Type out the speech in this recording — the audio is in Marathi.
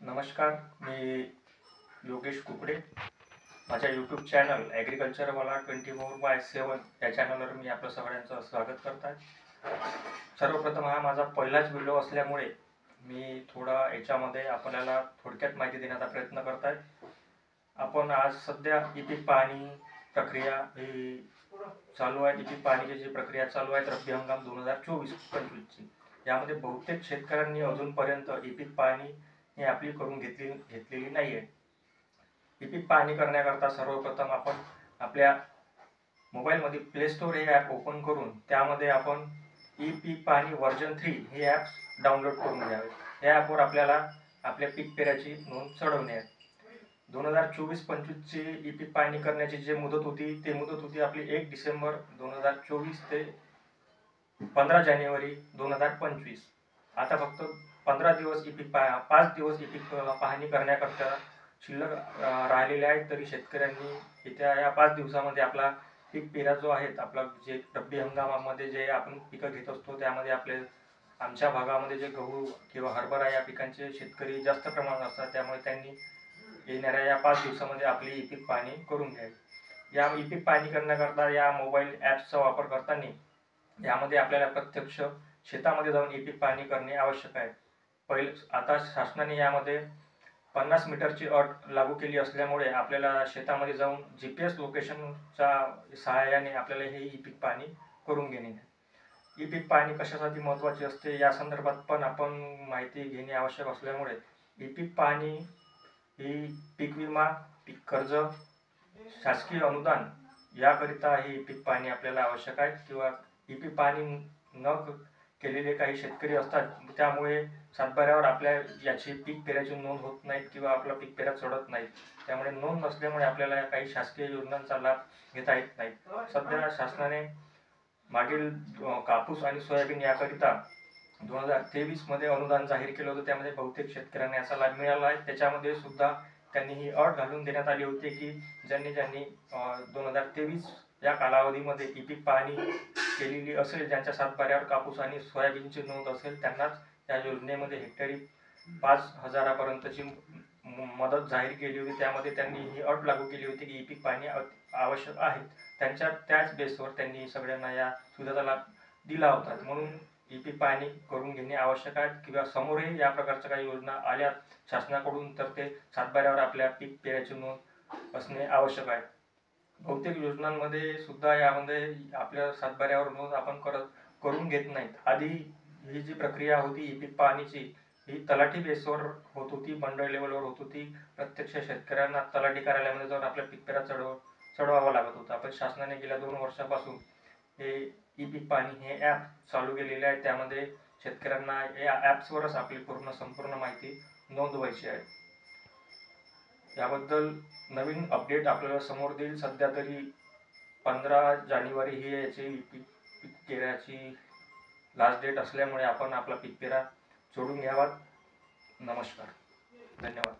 नमस्कार, मी योगेश कुकडे. माझ्या यूट्यूब चॅनल ॲग्रिकल्चरवाला 24/7 या चॅनलवर मी आपलं सगळ्यांचं स्वागत करत आहे. सर्वप्रथम हा माझा पहिलाच व्हिडिओ असल्यामुळे मी थोडा याच्यामध्ये आपल्याला थोडक्यात माहिती देण्याचा प्रयत्न करत आहे. आपण आज सध्या पीक पाहणी प्रक्रिया ही चालू आहे. पीक पाहणीची जी प्रक्रिया चालू आहे रब्बी हंगाम 2024-25ची. यामध्ये बहुतेक शेतकऱ्यांनी अजूनपर्यंत पीक पाहणी ही आपली करून घेतलेली नाही आहे. पीक पाहणी करण्याकरता सर्वप्रथम आपण आपल्या मोबाईलमध्ये प्ले स्टोअर हे ॲप ओपन करून त्यामध्ये आपण पीक पाहणी व्हर्जन 3 हे ॲप डाउनलोड करून घ्यावे. या ॲपवर आपल्याला आपल्या पीक पेराची नोंद चढवणे आहे. 2024-25ची पीक पाहणी करण्याची जी मुदत होती ती मुदत होती आपली 1 डिसेंबर 2024 ते 15 जानेवारी 2025. आता फक्त 15 दिवस 5 दिवस पीक पाहणी करण्याकरता शिल्लक राहिलेले आहेत. तरी शेतकऱ्यांनी येत्या या 5 दिवसामध्ये आपला पीक पेरा जो आहे आपला जे रब्बी हंगामामध्ये जे आपण पिकं घेत असतो त्यामध्ये आमच्या भागामध्ये जे गहू किंवा हरभरा या पिकांचे शेतकरी जास्त प्रमाणात असतात. त्यामुळे त्यांनी येणाऱ्या या 5 दिवसामध्ये आपली पीक पाहणी करून घ्यावी. या पीक पाहणी करण्याकरता या मोबाईल ॲप्सचा वापर करताना यामध्ये आपल्याला प्रत्यक्ष शेतामध्ये जाऊन पीक पाहणी करणे आवश्यक आहे. आता शासनाने यामध्ये 50 मीटरची अट लागू केली असल्यामुळे आपल्याला शेतामध्ये जाऊन GPS लोकेशनच्या सहाय्याने आपल्याला हे पीक पाहणी करून घेणे. पीक पाहणी कशासाठी महत्त्वाची असते या संदर्भात पण आपण माहिती घेणे आवश्यक असल्यामुळे पीक पाहणी ही पीक विमा, पीक कर्ज, शासकीय अनुदान याकरिता ही पीक पाहणी आपल्याला आवश्यक आहे. किंवा पीक पाहणी न केलेले काही शेतकरी असतात, त्यामुळे सातबाऱ्यावर आपल्या याची पीक पेराची नोंद होत नाही किंवा आपला पीक पेरा चढत नाही. त्यामुळे नोंद नसल्यामुळे आपल्याला काही शासकीय योजनांचा लाभ घेता येत नाही. सध्या शासनाने मागील कापूस आणि सोयाबीन याकरिता 2023 अनुदान जाहीर केलं होतं. त्यामध्ये बहुतेक शेतकऱ्यांना याचा लाभ मिळाला आहे. त्याच्यामध्ये सुद्धा त्यांनी ही अट घालून देण्यात आली होती की ज्यांनी 2023 या कालावधीमध्ये पीक पाहणी केलेली असेल, ज्यांच्या सातबाऱ्यावर कापूस आणि सोयाबीनची नोंद असेल, त्यांनाच या योजनेमध्ये हेक्टरी 5,000पर्यंतची मदत जाहीर केली होती. त्यामध्ये त्यांनी ही अट लागू केली होती की पीक पाहणी आवश्यक आहे. त्याच बेसवर त्यांनी सगळ्यांना या सुविधेचा लाभ दिला होता. म्हणून पीक पाहणी करून घेणे आवश्यक आहे. किंवा समोरही या प्रकारच्या काही योजना आल्या शासनाकडून तर ते सातबाऱ्यावर आपल्या पीक पेराची नोंद असणे आवश्यक आहे. बहुतेक योजनांमध्ये सुद्धा यामध्ये आपल्या सातबाऱ्यावर नोंद आपण करून घेत नाहीत. आधी ही जी प्रक्रिया होती पीक पाहणीची ही तलाठी बेसवर होत होती, मंडळ लेवलवर होत होती. प्रत्यक्ष शेतकऱ्यांना तलाठी कार्यालयामध्ये जाऊन आपल्या पीक पेरा चढवावा लागत होता. पण शासनाने गेल्या 2 वर्षापासून हे पीक पाहणी हे ॲप चालू केलेले आहे. त्यामध्ये शेतकऱ्यांना या ॲप्सवरच आपली संपूर्ण माहिती नोंदवायची आहे. याबद्दल नवीन अपडेट आपल्याला समोर देईल. सध्या तरी 15 जानेवारी ही याची पीक पेराची लास्ट डेट असल्यामुळे आपण आपला पीक पेरा चढून घ्यावा. नमस्कार, धन्यवाद.